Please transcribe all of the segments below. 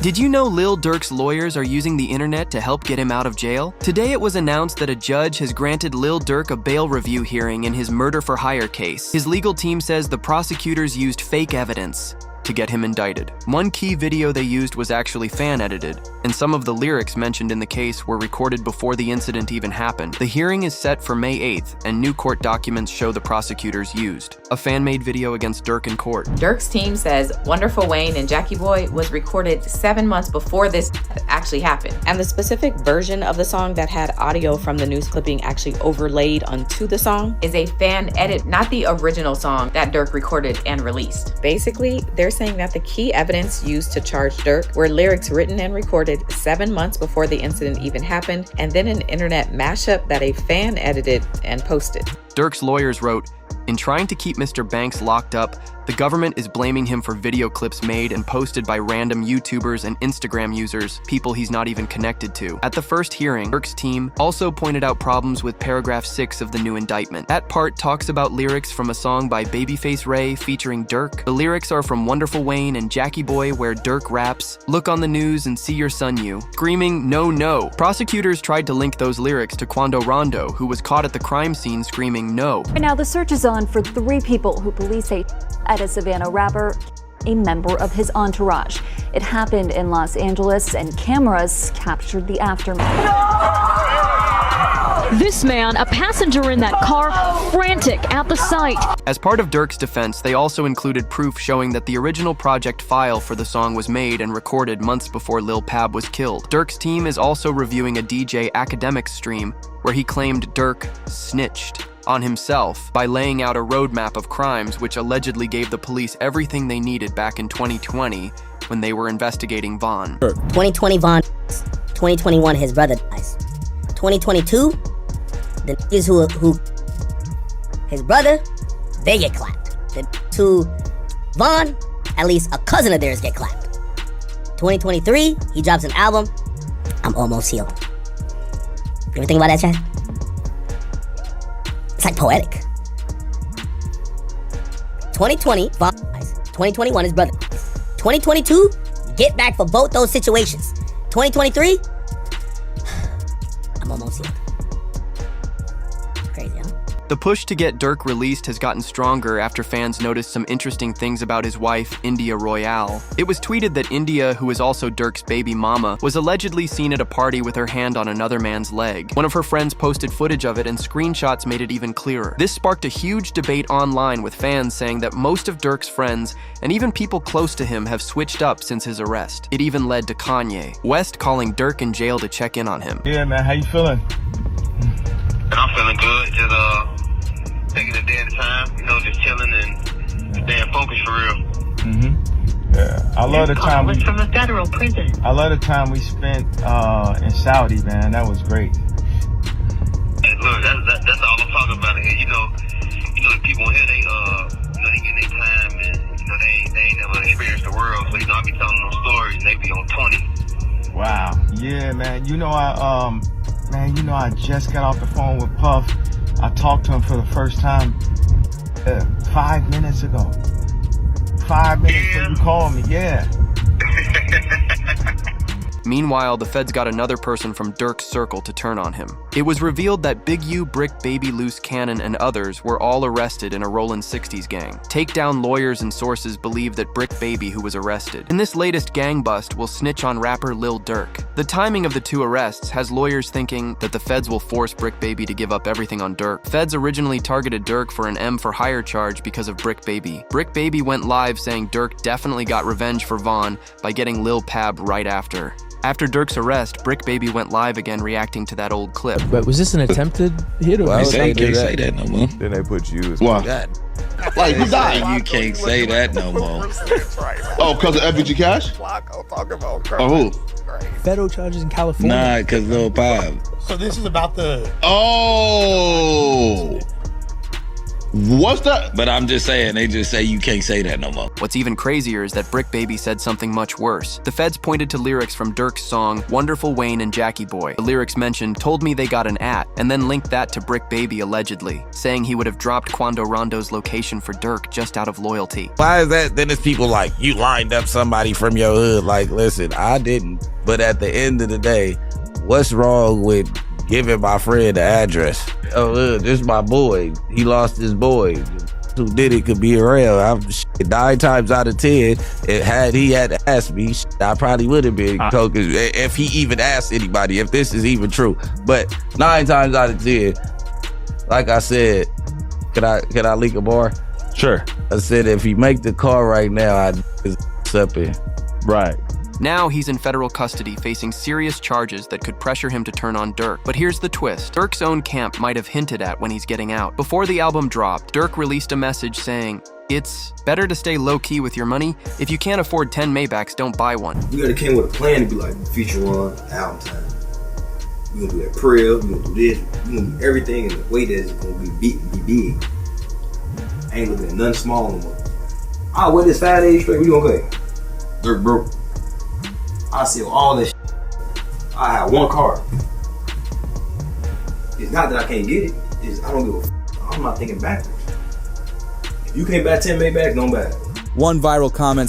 Did you know Lil Durk's lawyers are using the internet to help get him out of jail? Today it was announced that a judge has granted Lil Durk a bail review hearing in his murder-for-hire case. His legal team says the prosecutors used fake evidence to get him indicted. One key video they used was actually fan-edited, and some of the lyrics mentioned in the case were recorded before the incident even happened. The hearing is set for May 8th, and new court documents show the prosecutors used a fan-made video against Durk in court. Durk's team says Wonderful Wayne and Jackie Boy was recorded 7 months before this actually happened. And the specific version of the song that had audio from the news clipping actually overlaid onto the song is a fan edit, not the original song that Durk recorded and released. Basically, they're saying that the key evidence used to charge Durk were lyrics written and recorded 7 months before the incident even happened, and then an internet mashup that a fan edited and posted. Durk's lawyers wrote, "In trying to keep Mr. Banks locked up, the government is blaming him for video clips made and posted by random YouTubers and Instagram users, people he's not even connected to." At the first hearing, Durk's team also pointed out problems with paragraph 6 of the new indictment. That part talks about lyrics from a song by Babyface Ray featuring Durk. The lyrics are from Wonderful Wayne and Jackie Boy, where Durk raps, "Look on the news and see your son you," screaming "no, no." Prosecutors tried to link those lyrics to Quando Rondo, who was caught at the crime scene screaming "no." Right now, the search is on for 3 people who police say at a Savannah rapper, a member of his entourage. It happened in Los Angeles, and cameras captured the aftermath. This man, a passenger in that car, frantic at the sight. As part of Durk's defense, they also included proof showing that the original project file for the song was made and recorded months before Lil Pab was killed. Durk's team is also reviewing a DJ Academics stream where he claimed Durk snitched on himself by laying out a roadmap of crimes which allegedly gave the police everything they needed back in 2020 when they were investigating Von. 2020 Von, 2021 his brother dies. 2022, the niggas who his brother, they get clapped. The to Von, at least a cousin of theirs get clapped. 2023, he drops an album, I'm almost healed. You ever think about that, chat? It's like poetic. 2020, Von dies. 2021, his brother dies. 2022, get back for both those situations. 2023, I'm almost healed. Crazy, huh? The push to get Durk released has gotten stronger after fans noticed some interesting things about his wife, India Royale. It was tweeted that India, who is also Durk's baby mama, was allegedly seen at a party with her hand on another man's leg. One of her friends posted footage of it, and screenshots made it even clearer. This sparked a huge debate online, with fans saying that most of Durk's friends, and even people close to him, have switched up since his arrest. It even led to Kanye West calling Durk in jail to check in on him. Yeah, man, how you feeling? I'm feeling good, just taking a day at a time, just chilling and staying focused for real. Yeah, I love the time was from a federal prison. I love the time we spent in Saudi, man. That was great. Hey, look, that's all I'm talking about here. The people here, they get their time, and they ain't never experienced the world. So I be telling them stories, and they be on 20. Wow. Yeah, man. I just got off the phone with Puff. I talked to him for the first time 5 minutes ago. 5 minutes before you called me, yeah. Meanwhile, the feds got another person from Durk's circle to turn on him. It was revealed that Big U, Brick Baby, Loose Cannon, and others were all arrested in a Rollin' 60s gang. Takedown lawyers and sources believe that Brick Baby, who was arrested in this latest gang bust, will snitch on rapper Lil Durk. The timing of the 2 arrests has lawyers thinking that the feds will force Brick Baby to give up everything on Durk. Feds originally targeted Durk for an M for hire charge because of Brick Baby. Brick Baby went live saying Durk definitely got revenge for Von by getting Lil Pab right after. After Durk's arrest, Brick Baby went live again reacting to that old clip. But was this an attempted hit or can't say that no more. Then they put you as what? Like, who died? You can't say that no more. Oh, because of FBG Cash? Oh, who? Federal charges in California. Nah, because Lil Pab. So this is about the... Oh! What's that? But I'm just saying, they just say you can't say that no more. What's even crazier is that Brick Baby said something much worse. The feds pointed to lyrics from Durk's song, Wonderful Wayne and Jackie Boy. The lyrics mentioned, told me they got an at, and then linked that to Brick Baby allegedly, saying he would have dropped Quando Rondo's location for Durk just out of loyalty. Why is that? Then it's people like, you lined up somebody from your hood. Like, listen, I didn't. But at the end of the day, what's wrong with giving my friend the address? Oh, this is my boy. He lost his boy. Who did it could be around. 9 times out of 10, had he had asked me, I probably would have been told, if he even asked anybody, if this is even true. But 9 times out of 10, like I said, can I leak a bar? Sure. I said if he make the call right now, I'd up in. Right. Now he's in federal custody facing serious charges that could pressure him to turn on Durk. But here's the twist. Durk's own camp might have hinted at when he's getting out. Before the album dropped, Durk released a message saying, "It's better to stay low-key with your money. If you can't afford 10 Maybachs, don't buy one." We already came with a plan to be like feature on album time. We're gonna do that prayer, we're gonna do this, we're gonna do everything in the way that it's gonna be big. I ain't looking at nothing small no more. I'll wait this 5 days straight, we gonna play. Durk broke. I sell all this shit. I have one car. It's not that I can't get it. It's I don't give a f. I'm not thinking backwards. If you can't buy 10 Maybachs, don't buy it. One viral comment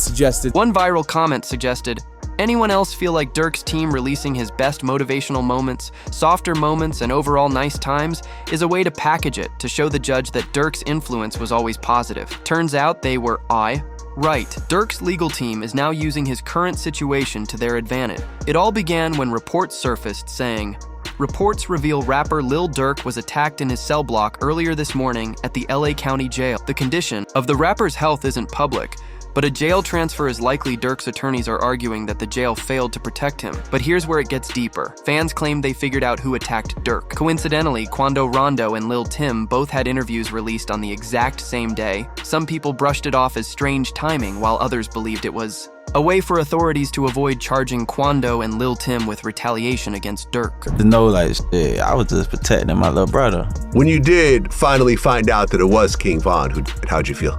suggested, anyone else feel like Durk's team releasing his best motivational moments, softer moments, and overall nice times is a way to package it to show the judge that Durk's influence was always positive. Turns out they were right. Durk's legal team is now using his current situation to their advantage. It all began when reports surfaced saying, reports reveal rapper Lil Durk was attacked in his cell block earlier this morning at the LA County Jail. The condition of the rapper's health isn't public, but a jail transfer is likely. Durk's attorneys are arguing that the jail failed to protect him. But here's where it gets deeper. Fans claim they figured out who attacked Durk. Coincidentally, Quando Rondo and Lil Tim both had interviews released on the exact same day. Some people brushed it off as strange timing, while others believed it was a way for authorities to avoid charging Quando and Lil Tim with retaliation against Durk. To know, like, shit, I was just protecting my little brother. When you did finally find out that it was King Von who did it, how'd you feel?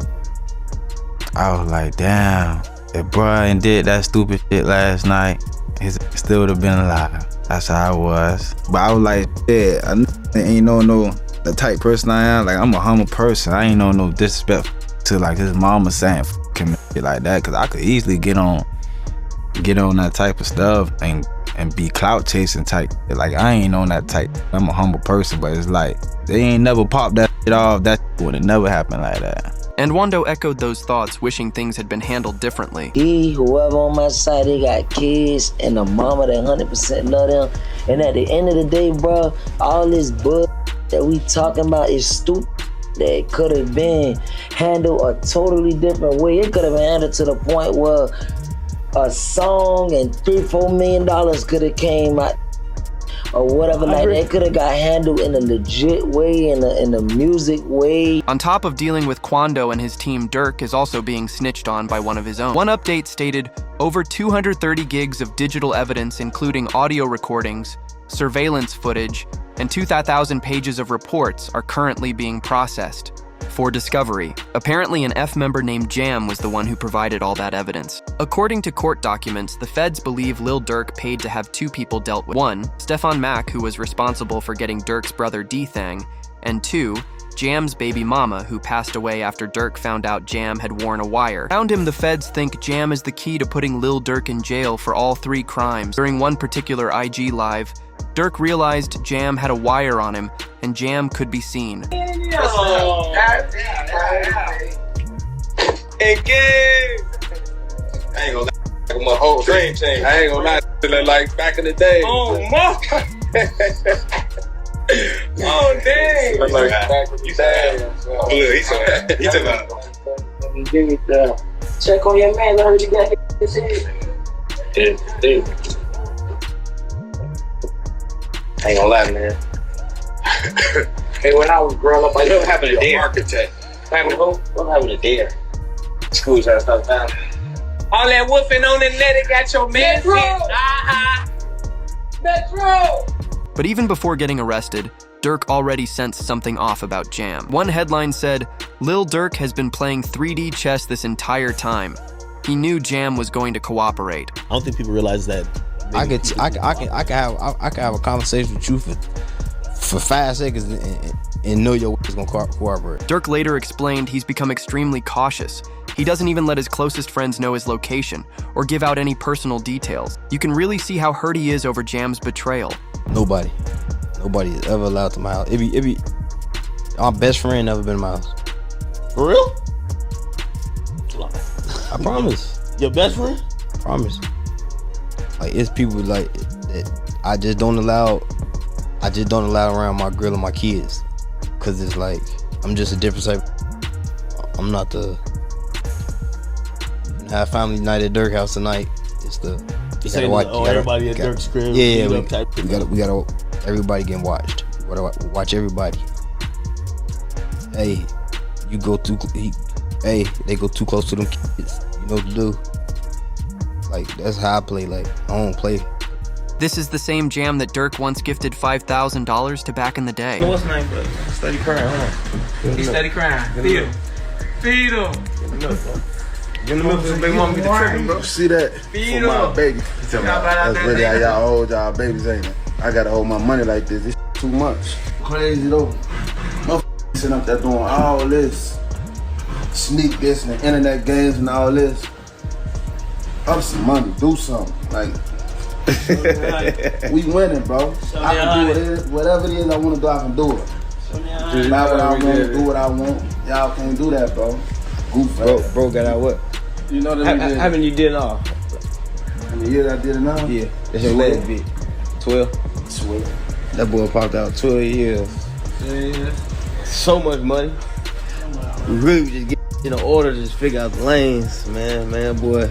I was like, damn, if Brian did that stupid shit last night, he still would have been alive. That's how I was. But I was like, yeah, I ain't no the type person I am. Like, I'm a humble person. I ain't no disrespect to like his mama saying f***ing me shit like that, cause I could easily get on that type of stuff and be clout chasing type. Like, I ain't on that type. I'm a humble person, but it's like they ain't never popped that shit off. That would have never happened like that. And Wando echoed those thoughts, wishing things had been handled differently. Whoever on my side, they got kids and a mama that 100% love them. And at the end of the day, bro, all this bull that we talking about is stupid. That could have been handled a totally different way. It could have been handled to the point where a song and $3-4 million could have came out or whatever. Like that could have got handled in a legit way, in a music way. On top of dealing with Quando and his team, Durk is also being snitched on by one of his own. One update stated, over 230 gigs of digital evidence, including audio recordings, surveillance footage, and 2,000 pages of reports are currently being processed for discovery. Apparently, an F member named Jam was the one who provided all that evidence. According to court documents, the feds believe Lil Durk paid to have 2 people dealt with. 1, Stefan Mack, who was responsible for getting Durk's brother D-Thang, and 2, Jam's baby mama, who passed away after Durk found out Jam had worn a wire. Around him, the feds think Jam is the key to putting Lil Durk in jail for all 3 crimes. During one particular IG live, Durk realized Jam had a wire on him, and Jam could be seen. Again! I ain't gonna lie, my whole dream changed. I ain't gonna lie, like back in the day. Oh, my! Oh, dang! Like back in the day. Oh, look, he took out. Check on your man, I heard you got his head. Yeah. I ain't gonna lie, man. Hey, when I was growing up, I never happened to dare. Architect. What happened to dare? Schools had stuff down. All that woofing on the net, it got your man. Metro! But even before getting arrested, Durk already sensed something off about Jam. One headline said, Lil Durk has been playing 3D chess this entire time. He knew Jam was going to cooperate. I don't think people realize that. I can have a conversation with you for 5 seconds and know your is gonna cooperate. Durk later explained he's become extremely cautious. He doesn't even let his closest friends know his location or give out any personal details. You can really see how hurt he is over Jam's betrayal. Nobody is ever allowed to my house. It be my best friend never been to my house. For real? I promise. Your best friend? I promise. Like, it's people like that I just don't allow around my girl and my kids, cause it's like I'm just a different type. I'm not the have family night at Durk house tonight. It's the you gotta watch. Everybody at Durk's crib. Yeah, we gotta everybody getting watched. We gotta watch everybody. Hey, they go too close to them kids. You know what to do. Like, that's how I play. Like, I don't play. This is the same Jam that Durk once gifted $5,000 to back in the day. What's his name, bro? Steady crying, hold on. He's steady crying. Feed him. Feed him. Get the milk for some big mama, get the tripping, bro. See that? Feed for my him. baby. That's really how y'all hold y'all babies, ain't it? I gotta hold my money like this. This too much. Crazy though. No sitting up there doing all this. Sneak this and the internet games and all this. Up some money, do something. Like, we winning, bro. I can do whatever it is I want to do, I can do it. Just not what I want to do what I want. Y'all can't do that, bro. Goof, bro got out what? You know that how many you did it all? How many years I did it now? Yeah, that's your last bit. 12. That boy popped out 12 years. Yeah. So much money. We really just get in order to just figure out the lanes, man, boy.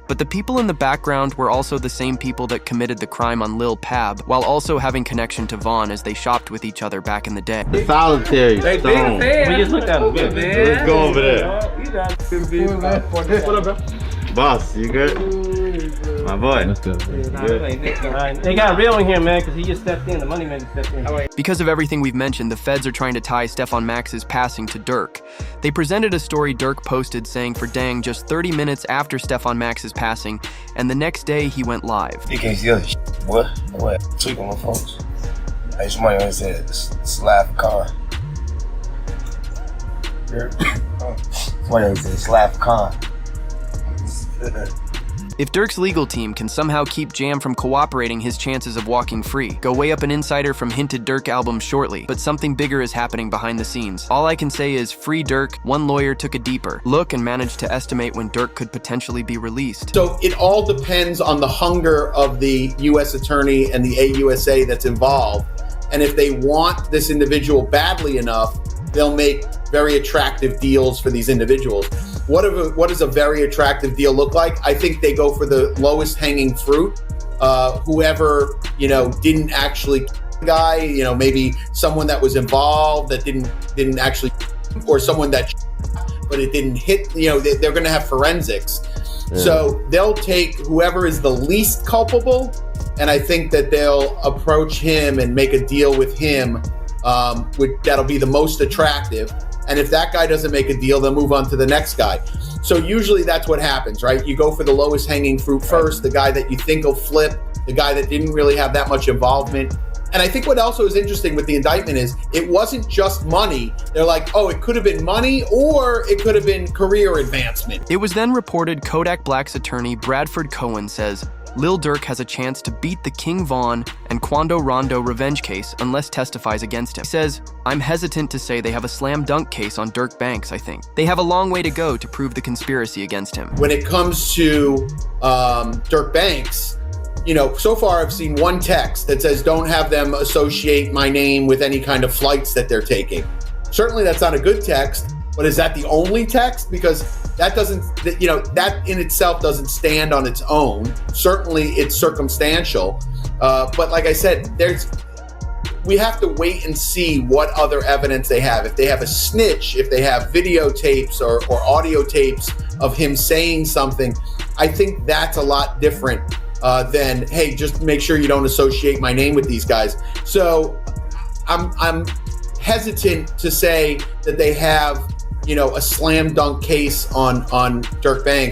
But the people in the background were also the same people that committed the crime on Lil Pab, while also having connection to Vaughn as they shopped with each other back in the day. Solitary stone. We just looked at him. Let's go over there. What up, bro? Boss, you good? My boy. Let's go. They got real in here, man, because he just stepped in. The money man just stepped in. Because of everything we've mentioned, the feds are trying to tie Stephon Max's passing to Durk. They presented a story Durk posted saying for dang just 30 minutes after Stephon Max's passing, and the next day he went live. You can't see other shit, boy. What? Tweaking my folks. Hey, somebody always said, slap car. Somebody always said, slap car. If Durk's legal team can somehow keep Jam from cooperating, his chances of walking free go way up. An insider from hinted Durk album shortly, but something bigger is happening behind the scenes. All I can say is free Durk. One lawyer took a deeper look and managed to estimate when Durk could potentially be released. So it all depends on the hunger of the U.S. attorney and the AUSA that's involved. And if they want this individual badly enough, they'll make very attractive deals for these individuals. What does a very attractive deal look like? I think they go for the lowest hanging fruit. Whoever, didn't actually the guy, maybe someone that was involved that didn't actually, or someone that, but it didn't hit, they're going to have forensics. Yeah. So they'll take whoever is the least culpable, and I think that they'll approach him and make a deal with him that'll be the most attractive. And if that guy doesn't make a deal, they'll move on to the next guy. So usually that's what happens, right? You go for the lowest hanging fruit first, the guy that you think will flip, the guy that didn't really have that much involvement. And I think what also is interesting with the indictment is it wasn't just money. They're like, oh, it could have been money or it could have been career advancement. It was then reported Kodak Black's attorney, Bradford Cohen, says Lil Durk has a chance to beat the King Von and Quando Rondo revenge case unless testifies against him. He says, I'm hesitant to say they have a slam dunk case on Durk Banks, I think. They have a long way to go to prove the conspiracy against him. When it comes to Durk Banks, so far I've seen one text that says don't have them associate my name with any kind of flights that they're taking. Certainly that's not a good text, but is that the only text? Because that doesn't, that in itself doesn't stand on its own. Certainly it's circumstantial. But like I said, we have to wait and see what other evidence they have. If they have a snitch, if they have videotapes or audio tapes of him saying something, I think that's a lot different than, hey, just make sure you don't associate my name with these guys. So I'm hesitant to say that they have, you know, a slam dunk case on Dirk Banks.